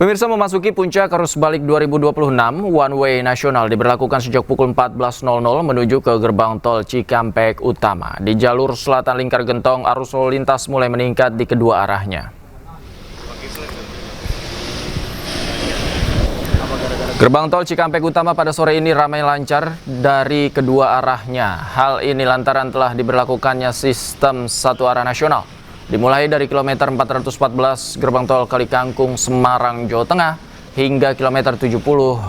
Pemirsa, memasuki puncak arus balik 2026, one way nasional diberlakukan sejak pukul 14.00 menuju ke gerbang tol Cikampek Utama. Di jalur selatan Lingkar Gentong, arus lalu lintas mulai meningkat di kedua arahnya. Gerbang tol Cikampek Utama pada sore ini ramai lancar dari kedua arahnya. Hal ini lantaran telah diberlakukannya sistem satu arah nasional. Dimulai dari kilometer 414 gerbang tol Kalikangkung, Semarang, Jawa Tengah hingga kilometer 70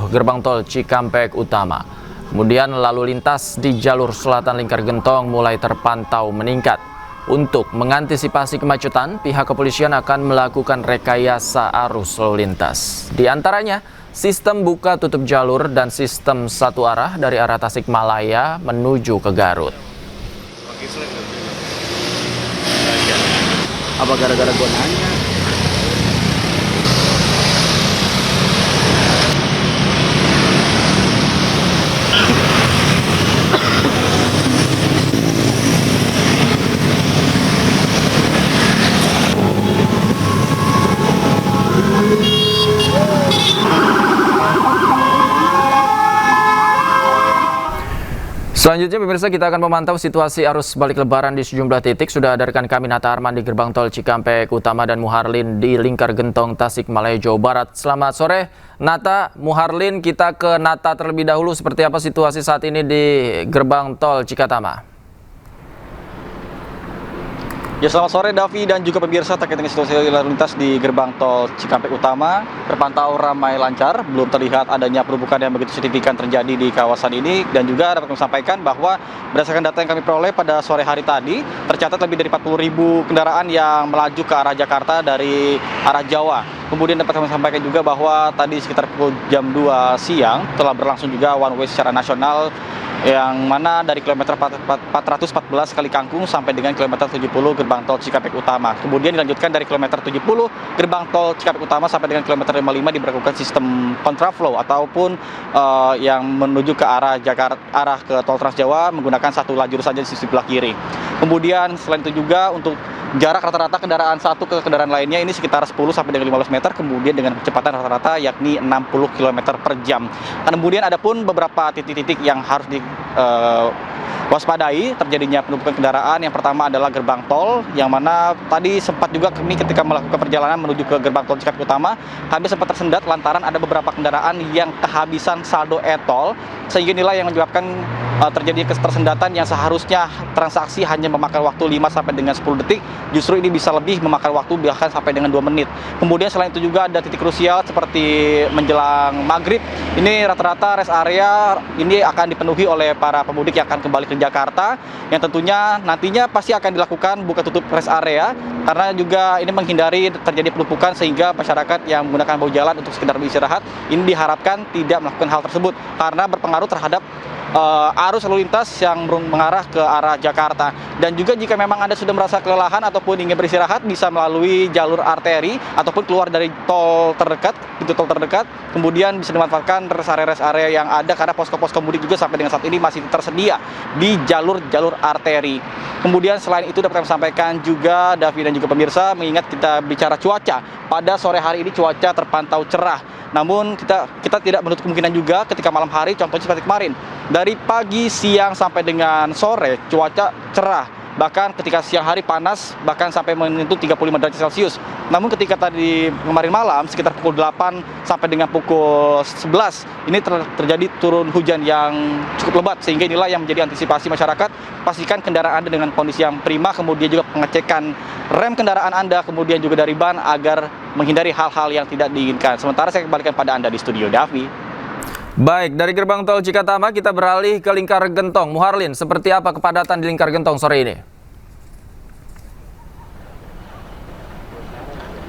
gerbang tol Cikampek Utama. Kemudian lalu lintas di jalur selatan Lingkar Gentong mulai terpantau meningkat. Untuk mengantisipasi kemacetan, pihak kepolisian akan melakukan rekayasa arus lalu lintas. Di antaranya, sistem buka tutup jalur dan sistem satu arah dari arah Tasikmalaya menuju ke Garut. Apa gara-gara gue nanya? Selanjutnya, pemirsa, kita akan memantau situasi arus balik lebaran di sejumlah titik. Sudah ada rekan kami Nata Arman di gerbang tol Cikampek Utama dan Muharlin di Lingkar Gentong, Tasikmalaya, Jawa Barat. Selamat sore, Nata, Muharlin. Kita ke Nata terlebih dahulu. Seperti apa situasi saat ini di gerbang tol Cikatama? Ya, selamat sore Davi dan juga pemirsa. Terkait dengan situasi lalu lintas di gerbang tol Cikampek Utama, terpantau ramai lancar, belum terlihat adanya penumpukan yang begitu signifikan terjadi di kawasan ini. Dan juga dapat kami sampaikan bahwa berdasarkan data yang kami peroleh pada sore hari tadi, tercatat lebih dari 40.000 kendaraan yang melaju ke arah Jakarta dari arah Jawa. Kemudian dapat kami sampaikan juga bahwa tadi sekitar pukul jam 2 siang telah berlangsung juga one way secara nasional, yang mana dari kilometer 414 Kalikangkung sampai dengan kilometer 70 gerbang tol Cikampek Utama. Kemudian dilanjutkan dari kilometer 70 gerbang tol Cikampek Utama sampai dengan kilometer 55 diberlakukan sistem kontraflow ataupun yang menuju ke arah Jakarta, arah ke tol Trans Jawa menggunakan satu lajur saja di sisi sebelah kiri. Kemudian selain itu juga untuk jarak rata-rata kendaraan satu ke kendaraan lainnya ini sekitar 10 sampai dengan 15 meter, kemudian dengan kecepatan rata-rata yakni 60 km per jam. Kemudian ada pun beberapa titik-titik yang harus waspadai terjadinya penumpukan kendaraan. Yang pertama adalah gerbang tol, yang mana tadi sempat juga kami ketika melakukan perjalanan menuju ke gerbang tol Cikampek Utama, kami sempat tersendat lantaran ada beberapa kendaraan yang kehabisan saldo e-tol, sehingga inilah yang menyebabkan terjadi ketersendatan yang seharusnya transaksi hanya memakan waktu 5 sampai dengan 10 detik, justru ini bisa lebih memakan waktu bahkan sampai dengan 2 menit. Kemudian selain itu juga ada titik krusial seperti menjelang maghrib, ini rata-rata rest area ini akan dipenuhi oleh para pemudik yang akan kembali ke Jakarta, yang tentunya nantinya pasti akan dilakukan buka tutup rest area, karena juga ini menghindari terjadi penumpukan sehingga masyarakat yang menggunakan bahu jalan untuk sekedar beristirahat ini diharapkan tidak melakukan hal tersebut karena berpengaruh terhadap arus lalu lintas yang mengarah ke arah Jakarta. Dan juga jika memang Anda sudah merasa kelelahan ataupun ingin beristirahat, bisa melalui jalur arteri ataupun keluar dari tol terdekat, pintu tol terdekat, kemudian bisa dimanfaatkan rest area yang ada karena posko-posko mudik juga sampai dengan saat ini masih tersedia di jalur arteri. Kemudian selain itu dapat kami sampaikan juga Davi dan juga pemirsa, mengingat kita bicara cuaca, pada sore hari ini cuaca terpantau cerah. Namun kita tidak menutup kemungkinan juga ketika malam hari, contohnya seperti kemarin, dari pagi, siang sampai dengan sore cuaca cerah. Bahkan ketika siang hari panas, bahkan sampai menyentuh 35 derajat Celcius. Namun ketika tadi kemarin malam, sekitar pukul 8 sampai dengan pukul 11, ini terjadi turun hujan yang cukup lebat. Sehingga inilah yang menjadi antisipasi masyarakat. Pastikan kendaraan Anda dengan kondisi yang prima, kemudian juga pengecekan rem kendaraan Anda, kemudian juga dari ban agar menghindari hal-hal yang tidak diinginkan. Sementara saya kembalikan pada Anda di studio, Davi. Baik, dari gerbang tol Cikatama kita beralih ke Lingkar Gentong. Muharlin, seperti apa kepadatan di Lingkar Gentong sore ini?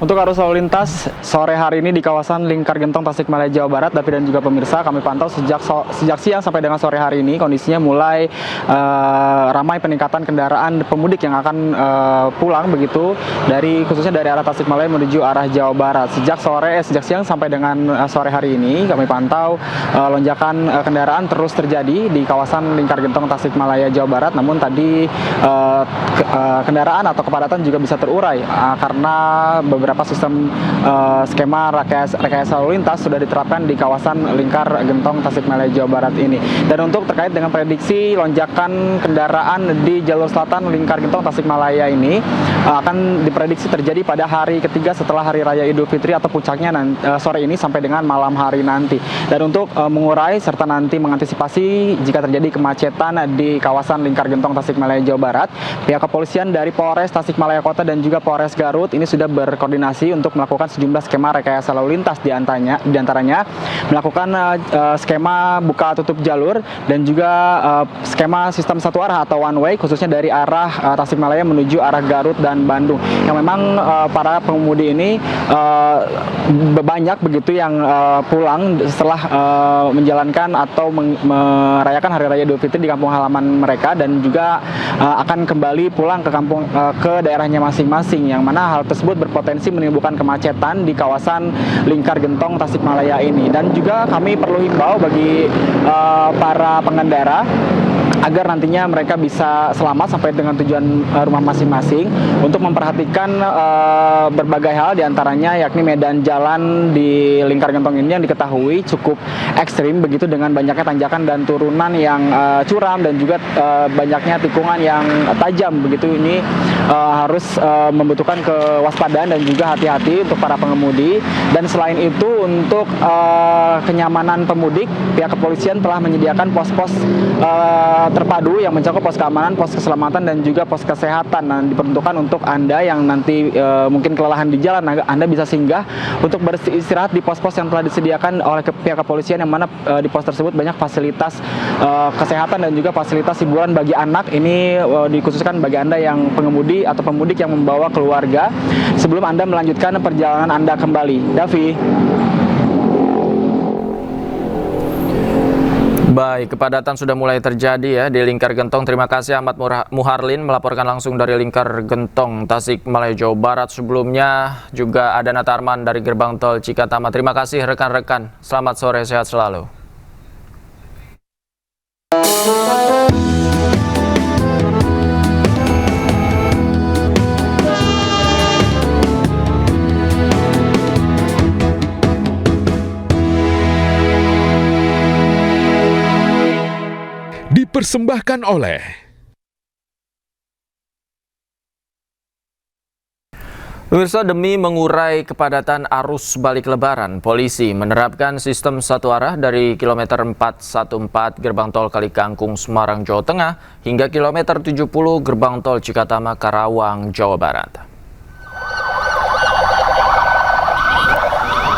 Untuk arus lalu lintas sore hari ini di kawasan Lingkar Gentong, Tasikmalaya, Jawa Barat, Davi dan juga pemirsa, kami pantau sejak siang sampai dengan sore hari ini kondisinya mulai ramai peningkatan kendaraan pemudik yang akan pulang begitu khususnya dari arah Tasikmalaya menuju arah Jawa Barat. Sejak siang sampai dengan sore hari ini kami pantau lonjakan kendaraan terus terjadi di kawasan Lingkar Gentong, Tasikmalaya, Jawa Barat. Namun tadi kendaraan atau kepadatan juga bisa terurai karena beberapa beberapa sistem skema rekayasa lalu lintas sudah diterapkan di kawasan Lingkar Gentong Tasikmalaya Jawa Barat ini. Dan untuk terkait dengan prediksi lonjakan kendaraan di jalur selatan Lingkar Gentong Tasikmalaya ini akan diprediksi terjadi pada hari ketiga setelah Hari Raya Idul Fitri atau puncaknya sore ini sampai dengan malam hari nanti. Dan untuk mengurai serta nanti mengantisipasi jika terjadi kemacetan di kawasan Lingkar Gentong Tasikmalaya Jawa Barat, pihak kepolisian dari Polres Tasikmalaya Kota dan juga Polres Garut ini sudah berkoordinasi untuk melakukan sejumlah skema rekayasa lalu lintas, di antaranya melakukan skema buka tutup jalur dan juga skema sistem satu arah atau one way khususnya dari arah Tasikmalaya menuju arah Garut dan Bandung, yang memang para pengemudi ini banyak begitu yang pulang setelah menjalankan atau merayakan Hari Raya Idul Fitri di kampung halaman mereka dan juga akan kembali pulang ke daerahnya masing-masing, yang mana hal tersebut berpotensi menimbulkan kemacetan di kawasan Lingkar Gentong Tasikmalaya ini. Dan juga kami perlu himbau bagi para pengendara agar nantinya mereka bisa selamat sampai dengan tujuan rumah masing-masing, untuk memperhatikan berbagai hal, diantaranya yakni medan jalan di Lingkar Gentong ini yang diketahui cukup ekstrim begitu, dengan banyaknya tanjakan dan turunan yang curam dan juga banyaknya tikungan yang tajam begitu. Ini harus membutuhkan kewaspadaan dan juga hati-hati untuk para pengemudi. Dan selain itu, untuk kenyamanan pemudik, pihak kepolisian telah menyediakan pos-pos terpadu yang mencakup pos keamanan, pos keselamatan, dan juga pos kesehatan. Nah, diperuntukkan untuk Anda yang nanti mungkin kelelahan di jalan, Anda bisa singgah untuk beristirahat di pos-pos yang telah disediakan oleh pihak kepolisian, yang mana di pos tersebut banyak fasilitas kesehatan dan juga fasilitas hiburan bagi anak. Ini dikhususkan bagi Anda yang pengemudi atau pemudik yang membawa keluarga sebelum Anda melanjutkan perjalanan Anda kembali. Davi. Baik, kepadatan sudah mulai terjadi ya di Lingkar Gentong. Terima kasih Ahmad Muharlin melaporkan langsung dari Lingkar Gentong, Tasikmalaya, Jawa Barat. Sebelumnya juga ada Natarman dari Gerbang Tol Cikatama. Terima kasih rekan-rekan. Selamat sore, sehat selalu. Dipersembahkan oleh Pemirsa, demi mengurai kepadatan arus balik Lebaran, polisi menerapkan sistem satu arah dari kilometer 414 Gerbang Tol Kalikangkung, Semarang, Jawa Tengah hingga kilometer 70 Gerbang Tol Cikatama, Karawang, Jawa Barat.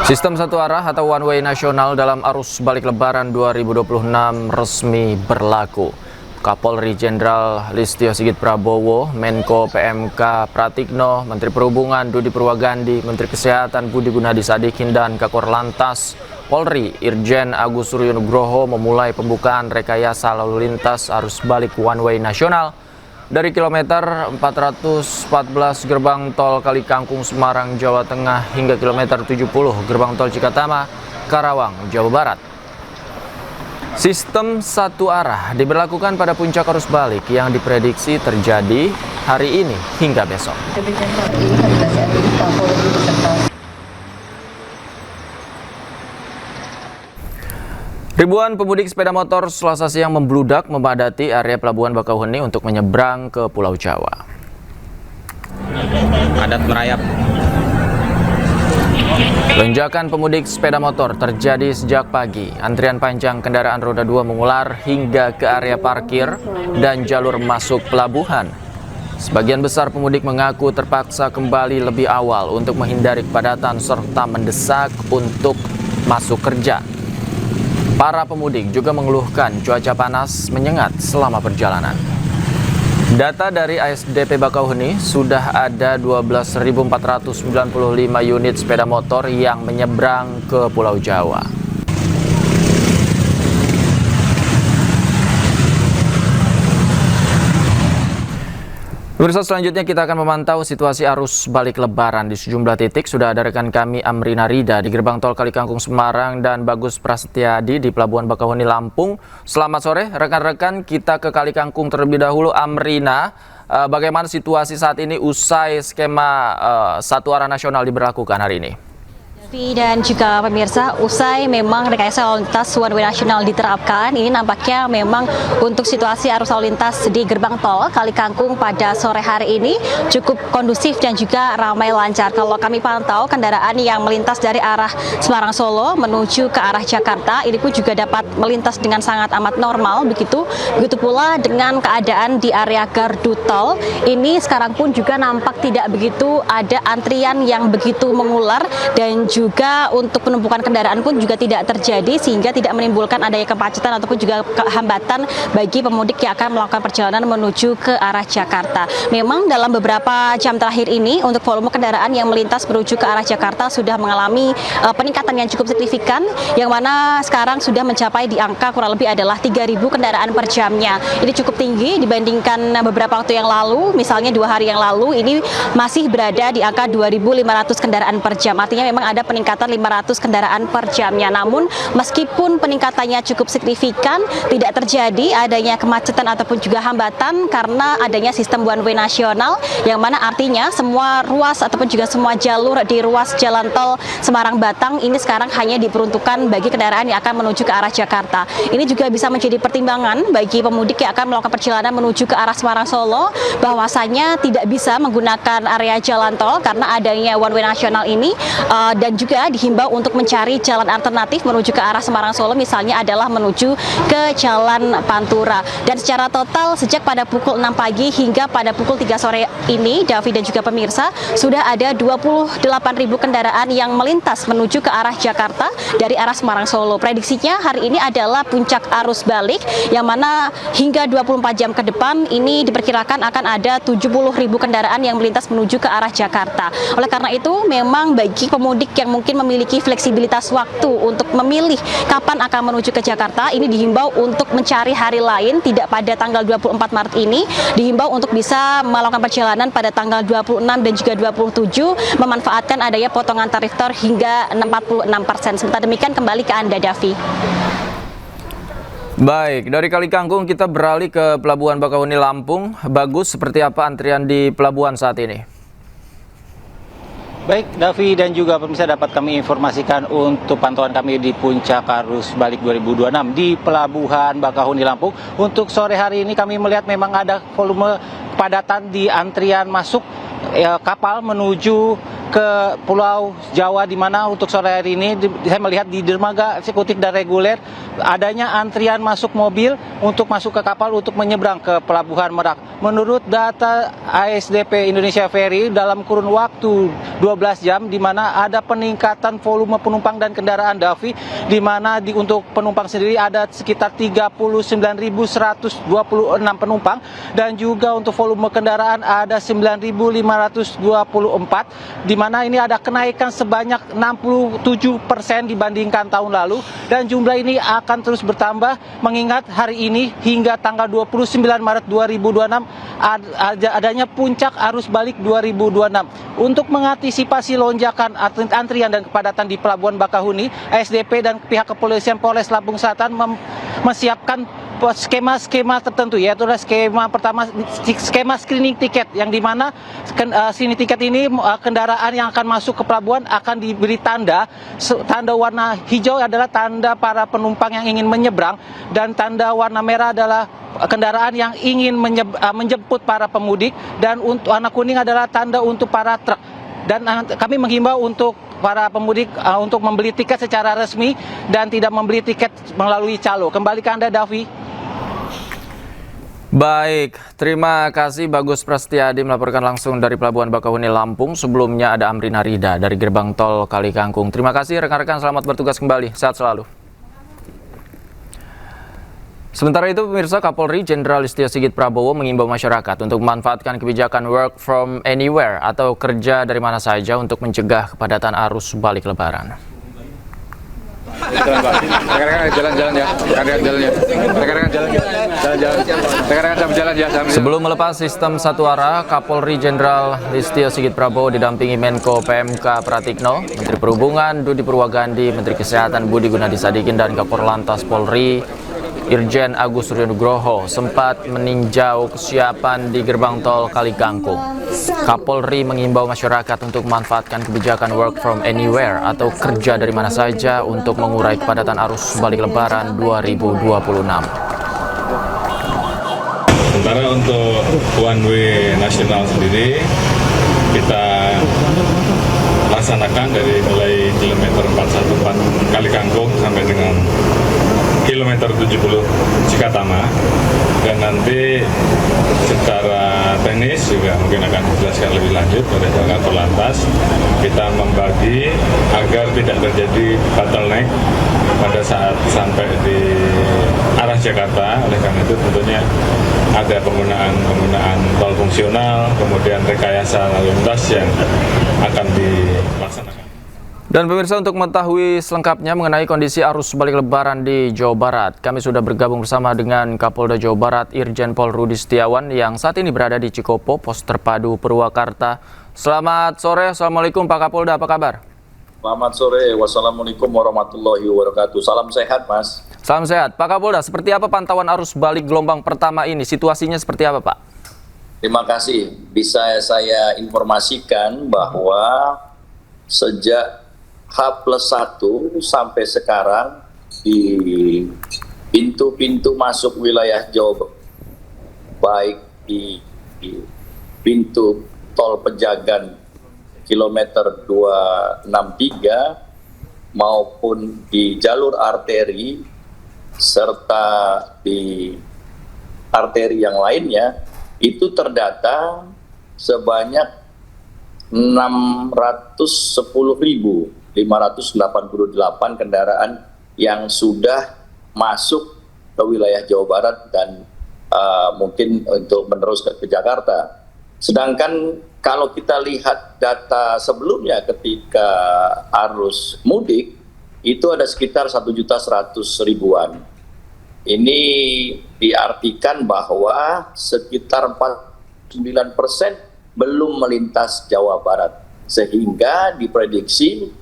Sistem satu arah atau one way nasional dalam arus balik Lebaran 2026 resmi berlaku. Kapolri Jenderal Listio Sigit Prabowo, Menko PMK Pratikno, Menteri Perhubungan Dudi Purwagandi, Menteri Kesehatan Budi Gunadi Sadikin, dan Kakor Lantas Polri Irjen Agus Suryo Nugroho memulai pembukaan rekayasa lalu lintas arus balik one way nasional dari kilometer 414 Gerbang Tol Kalikangkung, Semarang, Jawa Tengah hingga kilometer 70 Gerbang Tol Cikatama, Karawang, Jawa Barat. Sistem satu arah diberlakukan pada puncak arus balik yang diprediksi terjadi hari ini hingga besok. Ribuan pemudik sepeda motor Selasa siang membludak memadati area Pelabuhan Bakauheni untuk menyeberang ke Pulau Jawa. Padat merayap. Lonjakan pemudik sepeda motor terjadi sejak pagi. Antrian panjang kendaraan roda 2 mengular hingga ke area parkir dan jalur masuk pelabuhan. Sebagian besar pemudik mengaku terpaksa kembali lebih awal untuk menghindari kepadatan serta mendesak untuk masuk kerja. Para pemudik juga mengeluhkan cuaca panas menyengat selama perjalanan. Data dari ASDP Bakauheni, sudah ada 12.495 unit sepeda motor yang menyeberang ke Pulau Jawa. Pemirsa, selanjutnya kita akan memantau situasi arus balik Lebaran di sejumlah titik. Sudah ada rekan kami Amrina Rida di Gerbang Tol Kalikangkung Semarang dan Bagus Prasetyadi di Pelabuhan Bakauheni Lampung. Selamat sore rekan-rekan, kita ke Kalikangkung terlebih dahulu. Amrina, bagaimana situasi saat ini usai skema satu arah nasional diberlakukan hari ini? Dan juga pemirsa, usai memang rekayasa lalu lintas one way nasional diterapkan, ini nampaknya memang untuk situasi arus lalu lintas di gerbang tol Kalikangkung pada sore hari ini cukup kondusif dan juga ramai lancar. Kalau kami pantau, kendaraan yang melintas dari arah Semarang Solo menuju ke arah Jakarta ini pun juga dapat melintas dengan sangat amat normal, begitu pula dengan keadaan di area gardu tol. Ini sekarang pun juga nampak tidak begitu ada antrian yang begitu mengular, dan juga untuk penumpukan kendaraan pun juga tidak terjadi sehingga tidak menimbulkan adanya kemacetan ataupun juga hambatan bagi pemudik yang akan melakukan perjalanan menuju ke arah Jakarta. Memang dalam beberapa jam terakhir ini untuk volume kendaraan yang melintas menuju ke arah Jakarta sudah mengalami peningkatan yang cukup signifikan, yang mana sekarang sudah mencapai di angka kurang lebih adalah 3.000 kendaraan per jamnya. Ini cukup tinggi dibandingkan beberapa waktu yang lalu, misalnya 2 hari yang lalu ini masih berada di angka 2.500 kendaraan per jam. Artinya memang ada peningkatan 500 kendaraan per jamnya. Namun meskipun peningkatannya cukup signifikan, tidak terjadi adanya kemacetan ataupun juga hambatan karena adanya sistem one way nasional, yang mana artinya semua ruas ataupun juga semua jalur di ruas jalan tol Semarang Batang ini sekarang hanya diperuntukkan bagi kendaraan yang akan menuju ke arah Jakarta. Ini juga bisa menjadi pertimbangan bagi pemudik yang akan melakukan perjalanan menuju ke arah Semarang Solo, bahwasanya tidak bisa menggunakan area jalan tol karena adanya one way nasional ini, dan juga dihimbau untuk mencari jalan alternatif menuju ke arah Semarang Solo, misalnya adalah menuju ke Jalan Pantura. Dan secara total sejak pada pukul 6 pagi hingga pada pukul 3 sore ini, Davi dan juga pemirsa, sudah ada 28.000 kendaraan yang melintas menuju ke arah Jakarta dari arah Semarang Solo. Prediksinya hari ini adalah puncak arus balik, yang mana hingga 24 jam ke depan ini diperkirakan akan ada 70.000 kendaraan yang melintas menuju ke arah Jakarta. Oleh karena itu, memang bagi pemudik yang mungkin memiliki fleksibilitas waktu untuk memilih kapan akan menuju ke Jakarta, ini dihimbau untuk mencari hari lain, tidak pada tanggal 24 Maret ini, dihimbau untuk bisa melakukan perjalanan pada tanggal 26 dan juga 27, memanfaatkan adanya potongan tarif tol hingga 46%. Sementara demikian, kembali ke Anda, Davi. Baik, dari Kalikangkung kita beralih ke Pelabuhan Bakauheni Lampung. Bagus, seperti apa antrian di pelabuhan saat ini? Baik, Davi dan juga pemirsa, dapat kami informasikan untuk pantauan kami di puncak arus balik 2026 di Pelabuhan Bakauheni Lampung. Untuk sore hari ini kami melihat memang ada volume kepadatan di antrian masuk kapal menuju ke Pulau Jawa, di mana untuk sore hari ini saya melihat di dermaga eksekutif dan reguler adanya antrian masuk mobil untuk masuk ke kapal untuk menyeberang ke Pelabuhan Merak. Menurut data ASDP Indonesia Ferry, dalam kurun waktu 12 jam di mana ada peningkatan volume penumpang dan kendaraan, Davi, di mana untuk penumpang sendiri ada sekitar 39.126 penumpang, dan juga untuk volume kendaraan ada 9.524, di mana ini ada kenaikan sebanyak 67% dibandingkan tahun lalu, dan jumlah ini akan terus bertambah mengingat hari ini hingga tanggal 29 Maret 2026 adanya puncak arus balik 2026. Untuk mengantisipasi lonjakan antrian dan kepadatan di Pelabuhan Bakauheni, ASDP dan pihak kepolisian Polres Lampung Selatan mesiapkan skema-skema tertentu, yaitu skema pertama, skema screening tiket, yang dimana screening tiket ini kendaraan yang akan masuk ke pelabuhan akan diberi tanda warna hijau adalah tanda para penumpang yang ingin menyeberang, dan tanda warna merah adalah kendaraan yang ingin menjemput para pemudik, dan untuk warna kuning adalah tanda untuk para truk. Dan kami menghimbau untuk para pemudik untuk membeli tiket secara resmi dan tidak membeli tiket melalui calo. Kembali ke Anda, Davi. Baik, terima kasih Bagus Prasetyadi melaporkan langsung dari Pelabuhan Bakauheni Lampung. Sebelumnya ada Amrina Rida dari Gerbang Tol Kalikangkung. Terima kasih rekan-rekan, selamat bertugas kembali. Sehat selalu. Sementara itu, pemirsa, Kapolri Jenderal Listio Sigit Prabowo mengimbau masyarakat untuk memanfaatkan kebijakan work from anywhere atau kerja dari mana saja untuk mencegah kepadatan arus balik Lebaran. Rekan-rekan jalan-jalan ya. Rekan-rekan jalan ya. Rekan-rekan jalan ya. Jalan-jalan. Rekan-rekan sambil jalan ya. Sebelum melepas sistem satu arah, Kapolri Jenderal Listio Sigit Prabowo didampingi Menko PMK Pratikno, Menteri Perhubungan Budi Purwagandi, Menteri Kesehatan Budi Gunadi Sadikin, dan Kapollantas Polri Irjen Agus Suryonugroho sempat meninjau kesiapan di gerbang tol Kalikangkung. Kapolri mengimbau masyarakat untuk memanfaatkan kebijakan work from anywhere atau kerja dari mana saja untuk mengurai kepadatan arus balik Lebaran 2026. Sementara untuk one way nasional sendiri kita laksanakan dari mulai kilometer 414 Kalikangkung sampai dengan kilometer 70 Cikatama, dan nanti secara teknis juga mungkin akan dijelaskan lebih lanjut oleh Pak Korlantas. Kita membagi agar tidak terjadi bottleneck pada saat sampai di arah Jakarta. Oleh karena itu tentunya ada penggunaan tol fungsional, kemudian rekayasa lalu lintas yang akan dilaksanakan. Dan pemirsa, untuk mengetahui selengkapnya mengenai kondisi arus balik Lebaran di Jawa Barat, kami sudah bergabung bersama dengan Kapolda Jawa Barat Irjen Pol Rudi Setiawan yang saat ini berada di Cikopo, Pos Terpadu Purwakarta. Selamat sore, Assalamualaikum Pak Kapolda, apa kabar? Selamat sore, wassalamualaikum warahmatullahi wabarakatuh. Salam sehat, Mas. Salam sehat. Pak Kapolda, seperti apa pantauan arus balik gelombang pertama ini? Situasinya seperti apa, Pak? Terima kasih. Bisa saya informasikan bahwa sejak H+1 sampai sekarang di pintu-pintu masuk wilayah Jawa Barat, baik di pintu tol Pejagan kilometer 263 maupun di jalur arteri serta di arteri yang lainnya, itu terdata sebanyak 610.588 kendaraan yang sudah masuk ke wilayah Jawa Barat dan mungkin untuk menerus ke Jakarta. Sedangkan kalau kita lihat data sebelumnya ketika arus mudik, itu ada sekitar 1.100.000-an. Ini diartikan bahwa sekitar 49% belum melintas Jawa Barat, sehingga diprediksi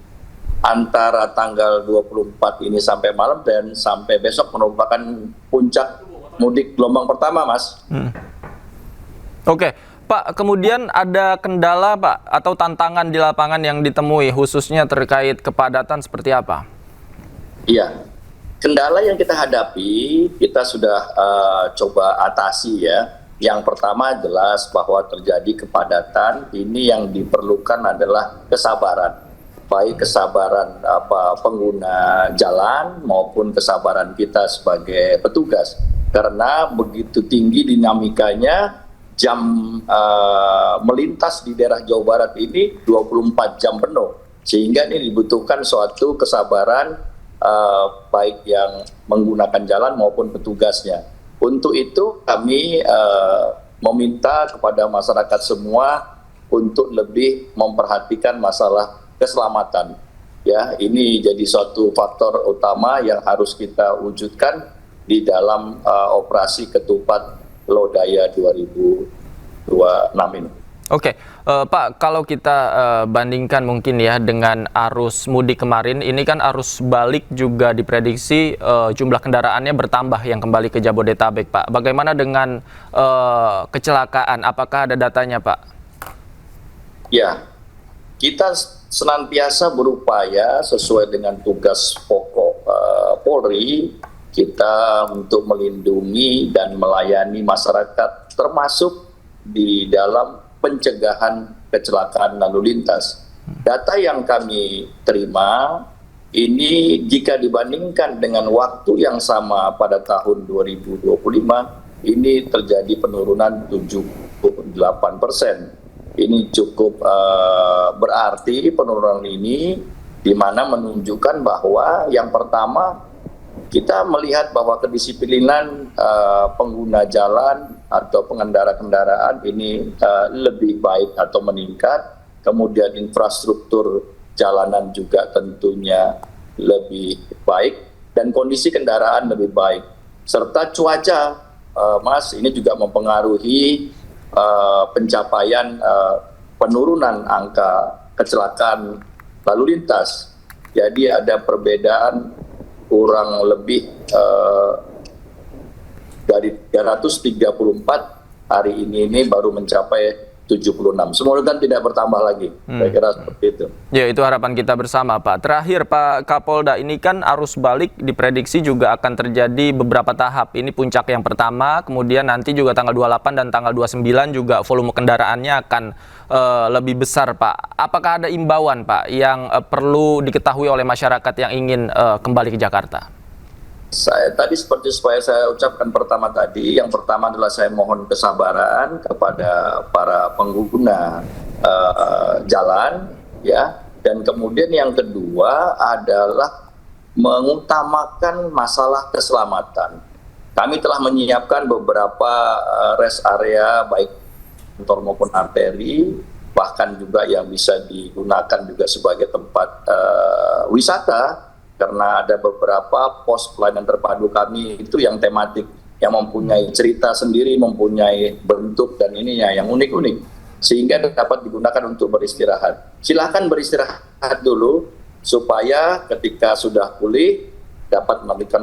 antara tanggal 24 ini sampai malam dan sampai besok merupakan puncak mudik gelombang pertama, Mas. Oke, Pak, kemudian ada kendala, Pak, atau tantangan di lapangan yang ditemui khususnya terkait kepadatan seperti apa? Iya, kendala yang kita hadapi kita sudah coba atasi ya. Yang pertama jelas bahwa terjadi kepadatan, ini yang diperlukan adalah kesabaran. Baik kesabaran pengguna jalan maupun kesabaran kita sebagai petugas. Karena begitu tinggi dinamikanya, jam melintas di daerah Jawa Barat ini 24 jam penuh. Sehingga ini dibutuhkan suatu kesabaran baik yang menggunakan jalan maupun petugasnya. Untuk itu kami meminta kepada masyarakat semua untuk lebih memperhatikan masalah keselamatan. Ya, ini jadi suatu faktor utama yang harus kita wujudkan di dalam operasi ketupat Lodaya 2026 ini. Oke, Pak, kalau kita bandingkan mungkin ya dengan arus mudik kemarin, ini kan arus balik juga diprediksi jumlah kendaraannya bertambah yang kembali ke Jabodetabek, Pak. Bagaimana dengan kecelakaan? Apakah ada datanya, Pak? Ya, kita senantiasa berupaya sesuai dengan tugas pokok Polri, kita untuk melindungi dan melayani masyarakat, termasuk di dalam pencegahan kecelakaan lalu lintas. Data yang kami terima ini jika dibandingkan dengan waktu yang sama pada tahun 2025, ini terjadi penurunan 78%. Ini cukup berarti penurunan ini di mana menunjukkan bahwa yang pertama kita melihat bahwa kedisiplinan pengguna jalan atau pengendara kendaraan ini lebih baik atau meningkat. Kemudian infrastruktur jalanan juga tentunya lebih baik dan kondisi kendaraan lebih baik. Serta cuaca, Mas, ini juga mempengaruhi pencapaian penurunan angka kecelakaan lalu lintas. Jadi ada perbedaan kurang lebih dari 334 hari ini baru mencapai 76. Semoga kan tidak bertambah lagi. Saya kira seperti itu. Ya, itu harapan kita bersama, Pak. Terakhir, Pak Kapolda, ini kan arus balik diprediksi juga akan terjadi beberapa tahap. Ini puncak yang pertama, kemudian nanti juga tanggal 28 dan tanggal 29 juga volume kendaraannya akan lebih besar, Pak. Apakah ada imbauan, Pak, yang perlu diketahui oleh masyarakat yang ingin kembali ke Jakarta? Saya tadi seperti supaya saya ucapkan pertama tadi, yang pertama adalah saya mohon kesabaran kepada para pengguna jalan, ya. Dan kemudian yang kedua adalah mengutamakan masalah keselamatan. Kami telah menyiapkan beberapa rest area baik kantor maupun arteri, bahkan juga yang bisa digunakan juga sebagai tempat wisata. Karena ada beberapa pos pelayanan terpadu kami itu yang tematik, yang mempunyai cerita sendiri, mempunyai bentuk dan ininya yang unik-unik, sehingga dapat digunakan untuk beristirahat. Silahkan beristirahat dulu, supaya ketika sudah pulih, dapat melanjutkan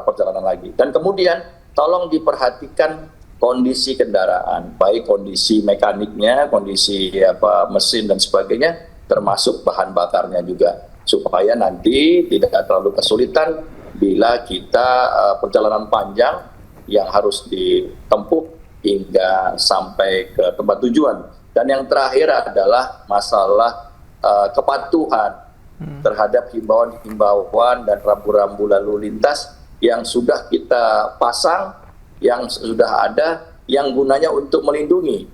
perjalanan lagi. Dan kemudian, tolong diperhatikan kondisi kendaraan, baik kondisi mekaniknya, kondisi mesin dan sebagainya, termasuk bahan bakarnya juga. Supaya nanti tidak terlalu kesulitan bila kita perjalanan panjang yang harus ditempuh hingga sampai ke tempat tujuan. Dan yang terakhir adalah masalah kepatuhan terhadap himbauan dan rambu-rambu lalu lintas yang sudah kita pasang, yang sudah ada, yang gunanya untuk melindungi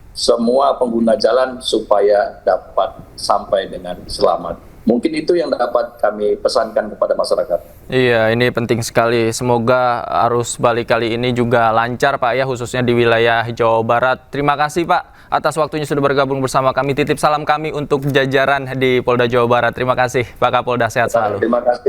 semua pengguna jalan supaya dapat sampai dengan selamat. Mungkin itu yang dapat kami pesankan kepada masyarakat. Iya, ini penting sekali. Semoga arus balik kali ini juga lancar, Pak, ya, khususnya di wilayah Jawa Barat. Terima kasih, Pak, atas waktunya sudah bergabung bersama kami. Titip salam kami untuk jajaran di Polda Jawa Barat. Terima kasih, Pak Kapolda. Sehat selalu. Terima kasih.